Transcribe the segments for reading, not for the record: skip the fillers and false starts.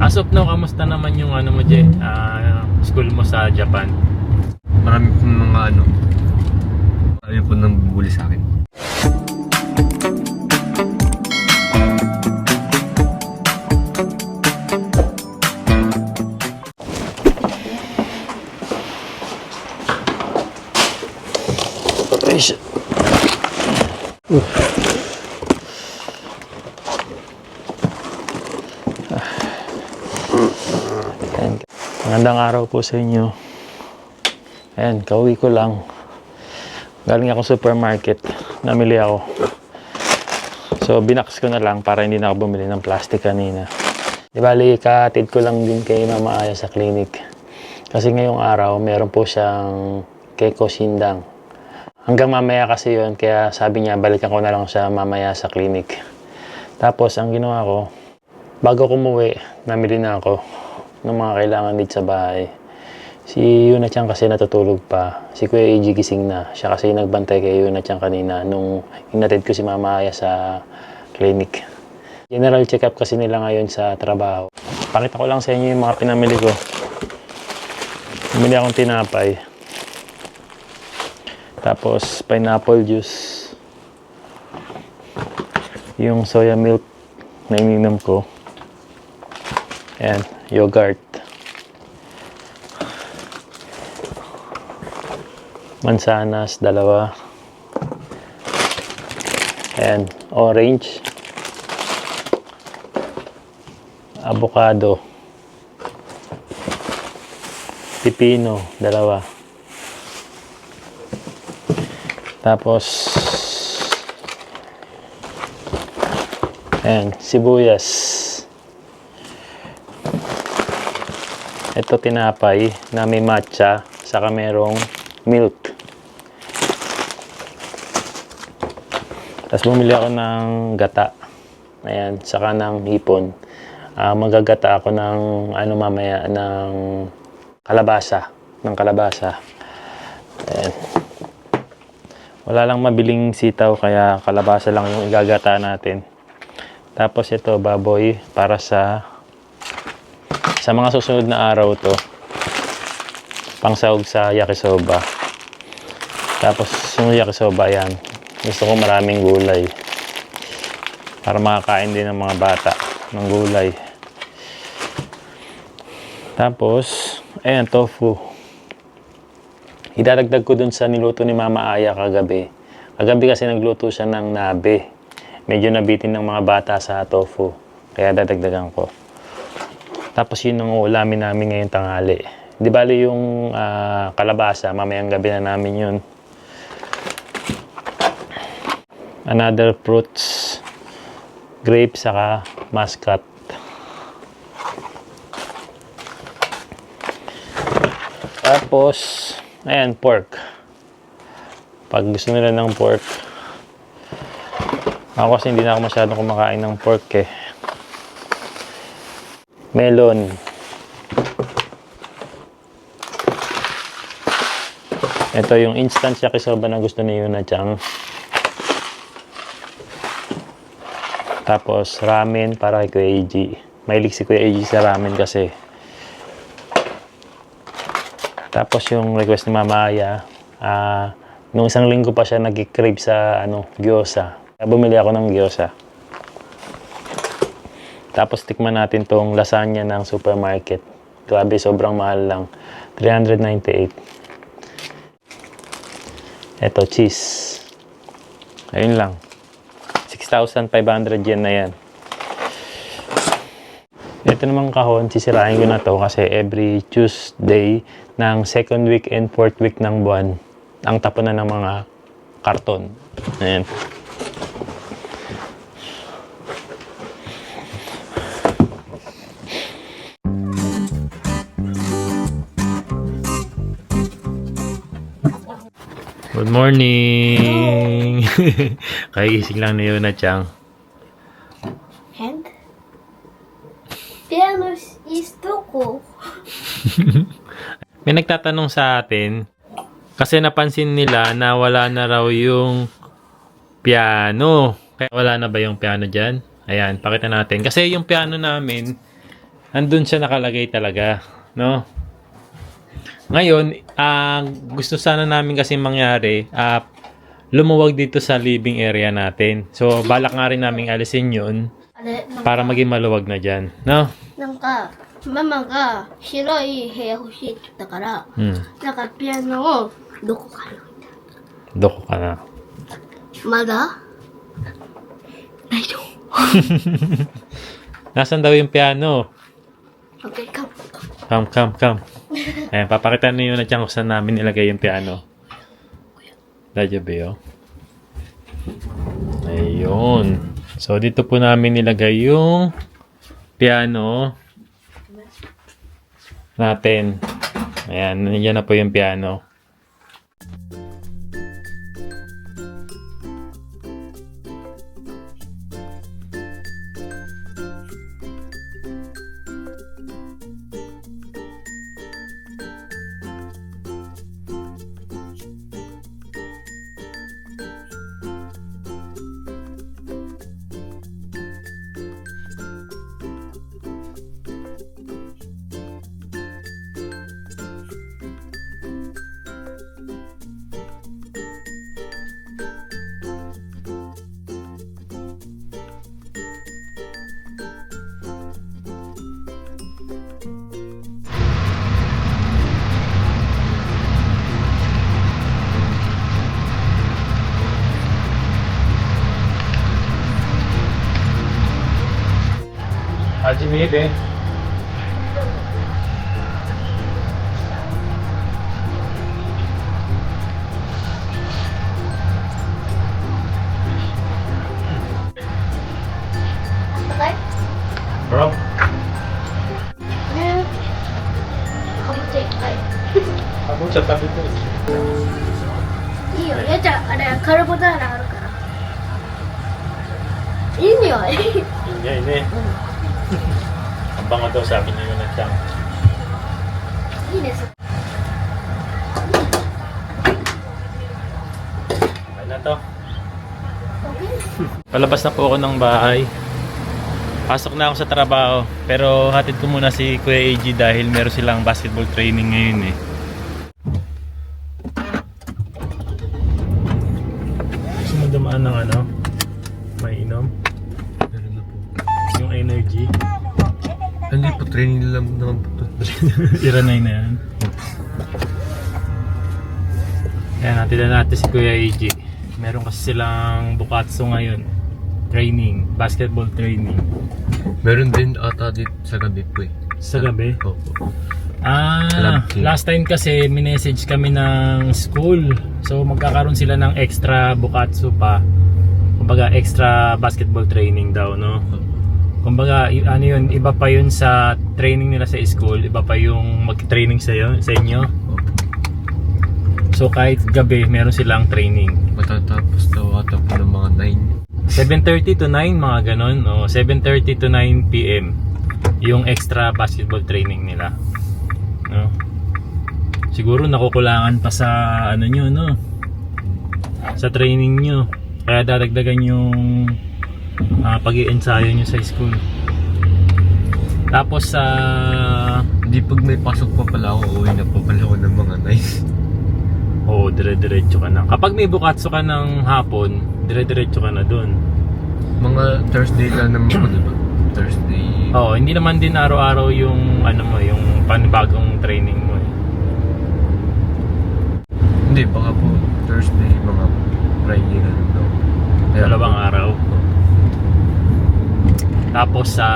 As of now, kamusta naman yung ano mo, Je? School mo sa Japan? Marami pong mga marami pong nang bubuli sa akin. Magandang araw po sa inyo. Ayan, kauwi ko lang. Galing ako supermarket. Namili ako. So, binaks ko na lang para hindi na ako bumili ng plastic kanina. Di bali, kaatid ko lang din kay Mama Aya sa clinic. Kasi ngayong araw, meron po siyang keko sindang. Hanggang mamaya kasi yon, kaya sabi niya, balikan ko na lang siya mamaya sa clinic. Tapos, ang ginawa ko, bago ko umuwi, namili na ako ng mga kailangan dito sa bahay. Si Yuna-chan kasi natutulog pa. Si Kuya Eiji gising na. Siya kasi nagbantay kay Yuna-chan kanina nung hinatid ko si Mama Aya sa clinic. General check-up kasi nila ngayon sa trabaho. Pakita ko lang sa inyo yung mga pinamili ko. Bumili akong tinapay. Tapos pineapple juice. Yung soya milk na ininom ko. Ayan, yogurt. Mansanas, 2. Ayan, orange. Avocado. Pipino, 2. Tapos, ayan, sibuyas. Ito tinapay na may matcha, saka merong milk. Tapos bumili ako ng gata. Ayan, saka ng hipon. Magagata ako ng mamaya ng kalabasa. Ayan. Wala lang mabiling sitaw kaya kalabasa lang yung igagata natin. Tapos ito baboy para sa mga susunod na araw to. Pangsahog sa yakisoba. Tapos yung yakisoba yan. Gusto ko maraming gulay. Para makakain din ng mga bata ng gulay. Tapos, ayan, tofu. Idadagdag ko dun sa niluto ni Mama Aya kagabi. Kagabi kasi nagluto siya ng nabe. Medyo nabitin ng mga bata sa tofu. Kaya dadagdagan ko. Tapos yun ang ulamin namin ngayong tanghali. Di bali yung kalabasa, mamayang gabi na namin yun. Another fruits, grape saka muscat. Tapos, ayan, pork. Pag gusto nila ng pork, ako kasi hindi na ako masyadong kumakain ng pork eh. Melon. Ito yung instant yakisoba na gusto ni Yuna-chan. Tapos ramen para kay Kuya Eiji. Mahilig si Kuya Eiji sa ramen kasi. Tapos yung request ni Mama Aya, nung isang linggo pa siya nag-crave sa gyoza. Kaya bumili ako ng gyoza. Tapos tikman natin tong lasagna ng supermarket. Grabe, sobrang mahal lang. 398. Ito, cheese. Ayun lang. 6,500 yen na yan. Ito namang kahon, sisirain ko na to kasi every Tuesday ng 2nd week and 4th week ng buwan ang tapunan ng mga karton. Ayan. Good morning! Kagising lang ni Yuna-chan. And? Piano is doko. May nagtatanong sa atin kasi napansin nila na wala na raw yung piano. Kaya wala na ba yung piano dyan? Ayan, pakita natin. Kasi yung piano namin, andun siya nakalagay talaga, no? Ngayon, gusto sana namin kasi mangyari, lumuwag dito sa living area natin. So, balak nga rin namin alisin yun あれ、para maging maluwag na dyan, no? なんか、ママが白い部屋欲しいって言ったから、 なんかピアノをどこかに置いて。 Doko ka na. まだ大丈夫。 Nasaan daw yung piano? Okay, come. Come. Ayan, papakita niyo na dyan kung saan namin nilagay yung piano. Dajabe, oh. Ayun. So, dito po namin nilagay yung piano natin. Ayan, nandiyan na po yung piano. Hajimide. Okay? Bro, ねかぶっていっぱい。 kabucha tabi ko. いいよ、やっちゃん、あれ、カルボナーラあるから。いい匂い。 Hindi, ini. Ang bango daw sabi niyo na siyang. いいです。 Okay na to. Palabas na po ako ng bahay. Pasok na ako sa trabaho. Pero hatid ko muna si Kuya AG dahil meron silang basketball training ngayon eh. Gusto mo dumaan ng ano? May inom? Meron na po. Yung energy? Hindi po, training lang naman po. Iranay na yan. Ayan, natin na natin si Kuya AG. Meron kasi silang bukatsu ngayon. Training, basketball training. Meron din ata dito sa gabi po eh. Sa gabi? Opo. Ah, Club. last time kasi minessage kami ng school. So magkakaroon sila ng extra bukatsu pa. Kumbaga extra basketball training daw, no? Kumbaga ano yun, iba pa yun sa training nila sa school, iba pa yung mag-training sa inyo. So kahit gabi meron silang training. Matatapos daw ata po ng mga 7:30 to 9 mga ganon, no? 7:30 to 9 PM yung extra basketball training nila, no? Siguro nakukulangan pa sa ano nyo, no? Sa training nyo, kaya dadagdagan yung pag-i-ensayo nyo sa school. Tapos sa 9. Di pag may pasok pa pala ako, uwi na pa pala ako ng mga 9. oo, dire-diretso ka na. Kapag may bukatsu ka ng hapon, dire-diretso ka na dun. Mga Thursday lang naman po, diba? Thursday. Oo, hindi naman din araw-araw yung ano mo, yung panibagong training mo eh. Hindi, baka po Thursday, mga Friday na lang daw. Dalawang araw. Tapos sa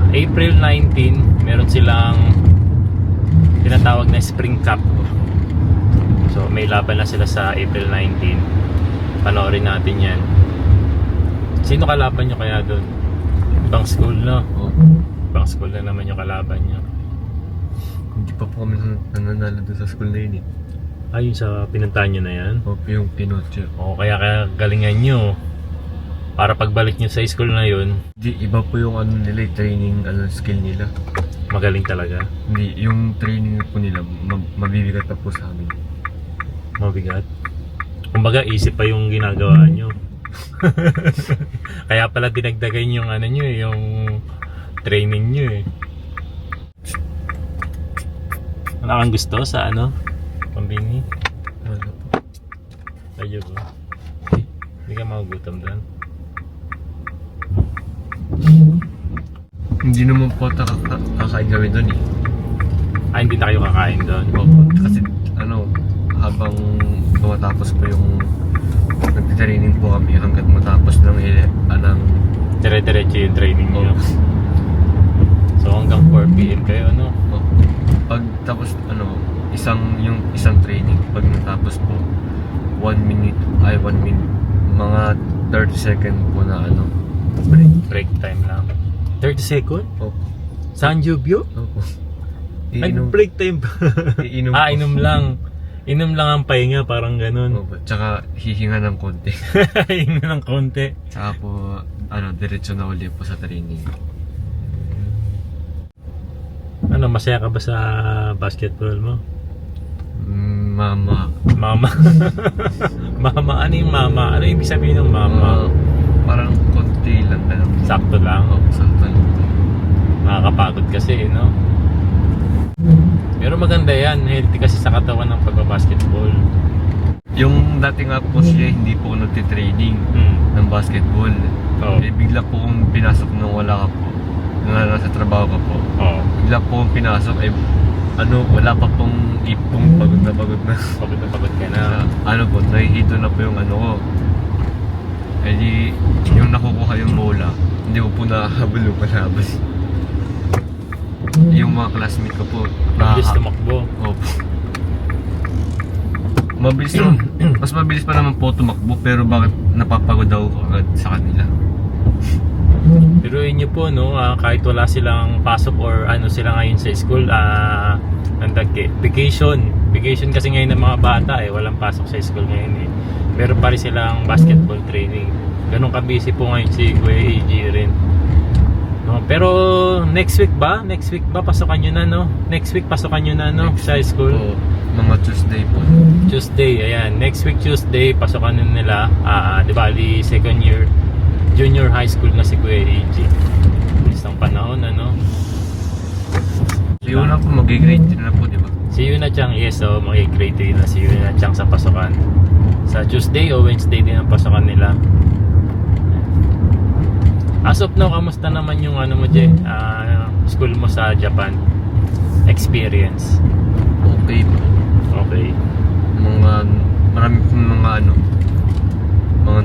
April 19, meron silang tinatawag na Spring Cup. So may laban na sila sa April 19. Panoorin natin yan. Sino kalaban nyo kaya doon? Ibang school, no? Oh. Ibang school na naman yung kalaban nyo. Hindi pa po kami nananalo doon sa school na yun eh. Ay, yung sa pinuntahan nyo na yan? O, yung Pinoche. O kaya galingan nyo. Para pagbalik nyo sa school na yun, Di, iba po yung ano nila, training skill nila. magaling talaga. Hindi, yung training po nila, mabibigat pa po sa amin. Mabigat. Kumbaga, isip pa yung ginagawa nyo. Kaya pala dinagdagan yung ano nyo, yung training nyo eh. Ano kang gusto sa ano? Pambini? Ano po? Ayun ba? Hindi ka magugutom doon. Hindi naman po kakain kami doon eh. Ah, hindi na kayo kakain doon? Opo, kasi ano, habang tumatapos po yung nagtitraining po kami hanggat matapos ng Dire-diretso yung training nyo. Opo. So hanggang 4 PM kayo, no? Opo. Pag tapos yung isang training, pag natapos po 1 minute, mga 30 second po na break. Break time lang. 30 second? Opo. Saan Jubyo? Opo. Break time pa. Iinom Ah, po. inom lang. Inom lang ang pahinga, parang ganun. Opo. Tsaka hihinga ng konti. Inom lang konti. Tsaka po, diretso na uli po sa training. Ano, masaya ka ba sa basketball mo? Mama. Mama. Mama, ano yung mama? Ano ibig sabihin ng mama? Parang konti lang. Sakto lang. Opo, sakto lang. Nakakapagod kasi, no? Pero maganda yan. Healthy kasi sa katawan ng pagbabasketball. Yung dati nga po siya, hindi po ako nagtitraining ng basketball. Oo. Eh, bigla po akong pinasok nung wala ka po. Nasa trabaho ka po. Oo. Bigla po akong pinasok, wala pa pong ipong pagod na pagod na. Pagod na pagod ka na. Po, nahihito na po yung ko. Eh di, yung nakukuha yung bola, hindi ko po nakahabol yung palabas. Yung mga classmate ko po, Mabilis tumakbo. Opo. Mas mabilis pa naman po tumakbo, pero bakit napapagod ako agad sa kanila? Pero inyo po, no, kahit wala silang pasok or ano sila ngayon sa school, vacation kasi ngayon ng mga bata walang pasok sa school ngayon meron pa rin silang basketball training. Ganun ka-busy po ngayon si Kuya AJ rin, no? Pero next week ba pasokan nyo na, no? Next week pasokan nyo na, no? Sa school Po, mga Tuesday po. Tuesday, ayan, next week Tuesday pasokan na nila. Di bali second year junior high school na si Kuya AJ. Isang panahon, ano? So yun na po, mag-grade 10 na po, di ba? Si Yuna Chang, yes, so mag-grade 3 na si Yuna Chang sa pasokan. Sa Tuesday o Wednesday din ang pasokan nila. As of now, kamusta naman yung ano mo, Jay? School mo sa Japan? Experience? Okay po. Okay. Marami po mga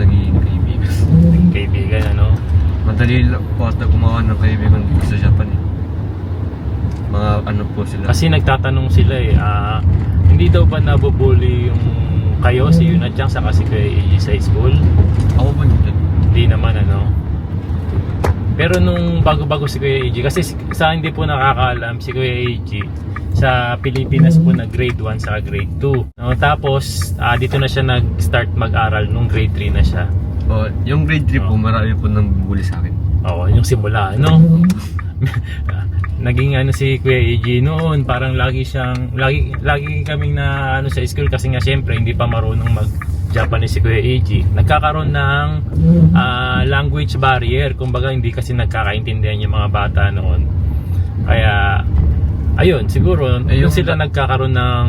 naging kaibigan. Kaibigan, ano? Madali lang po ata gumawa ng kaibigan dito sa Japan eh. Mga po sila. Kasi nagtatanong sila hindi daw ba nabubuli yung kayo, si Yuna Chang, saka si Kuya AJ sa school? Ako po dito. Hindi naman, ano? Pero nung bago-bago si Kuya AJ, kasi sa hindi po nakakaalam, si Kuya AJ sa Pilipinas po na grade 1 sa grade 2, no? Tapos dito na siya nag-start mag-aral nung grade 3 na siya. Yung grade 3 po, marami po nang bubuli sa akin. Oo, yung simula, no? Naging si Kuya AJ noon, parang lagi kaming na sa school kasi nga syempre hindi pa marunong mag-Japanese si Kuya AJ. Nagkakaroon ng language barrier, kumbaga hindi kasi nagkakaintindihan yung mga bata noon. Kaya ayun, siguro yung sila nagkakaroon ng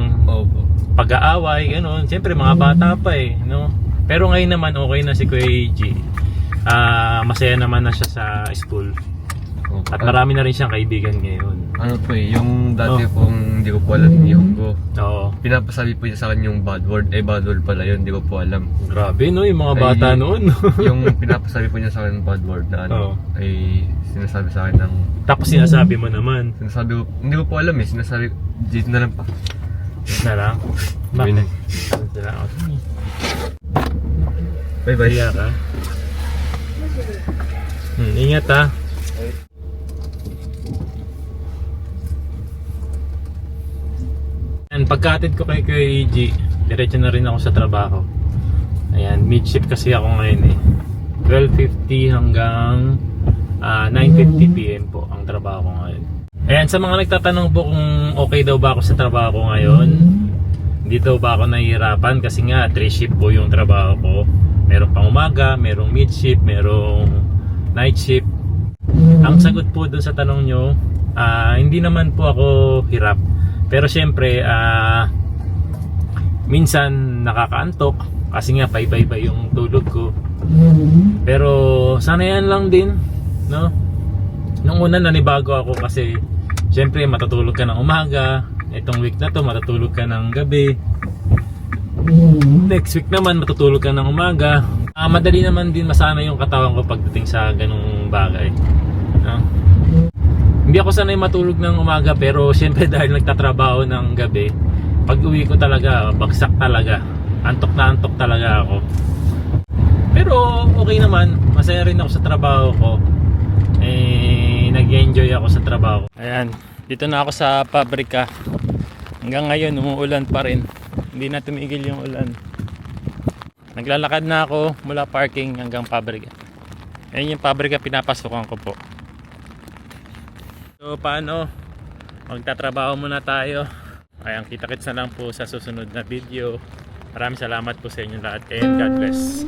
pag-aaway, gano'n. Siyempre mga bata pa no? Pero ngayon naman okay na si Kuya AJ. Masaya naman na siya sa school. At marami na rin siyang kaibigan ngayon. Yung dati pong hindi ko po alam yung ko. Oo. Pinapasabi po niya sa akin yung bad word. Bad word pala yun, hindi ko po alam. Grabe, no? Yung mga bata noon. Yung pinapasabi po niya sa akin bad word na ay sinasabi sa akin ng... Tapos sinasabi mo naman. Sinasabi ko, hindi ko po alam sinasabi, dito na lang pa. Dito na lang? Bakit? Dito na lang. Bye-bye. Kaya ka? Ingat, ha? Pagkatid ko kay Kuya AJ, diretso na rin ako sa trabaho. Ayan, mid-shift kasi ako ngayon 12:50 hanggang 9:50 PM po ang trabaho ko ngayon. Ayan, sa mga nagtatanong po kung okay daw ba ako sa trabaho ko ngayon, hindi daw ba ako nahihirapan kasi nga 3 shift po yung trabaho ko. Meron pang umaga, merong mid-shift, merong night shift. Ang sagot po dun sa tanong nyo, hindi naman po ako hirap. Pero syempre, minsan nakakaantok kasi nga paiba-iba yung tulog ko. Pero sanayan lang din, no? Nung una nanibago ako kasi syempre matutulog ka ng umaga. Itong week na to matutulog ka ng gabi. Next week naman matutulog ka ng umaga. Madali naman din masana yung katawan ko pagdating sa ganung bagay, no? Hindi ako sanay matulog ng umaga, pero syempre dahil nagtatrabaho ng gabi, pag uwi ko talaga bagsak talaga. Antok na antok talaga ako. Pero okay naman, masaya rin ako sa trabaho ko. Nag-enjoy ako sa trabaho. Ayan, dito na ako sa pabrika. Hanggang ngayon umuulan pa rin. Hindi na tumigil yung ulan. Naglalakad na ako mula parking hanggang pabrika. Ayan yung pabrika pinapasokan ko po. So paano? Magtatrabaho muna tayo. Ayan, kita-kits na lang po sa susunod na video. Maraming salamat po sa inyo lahat and God bless.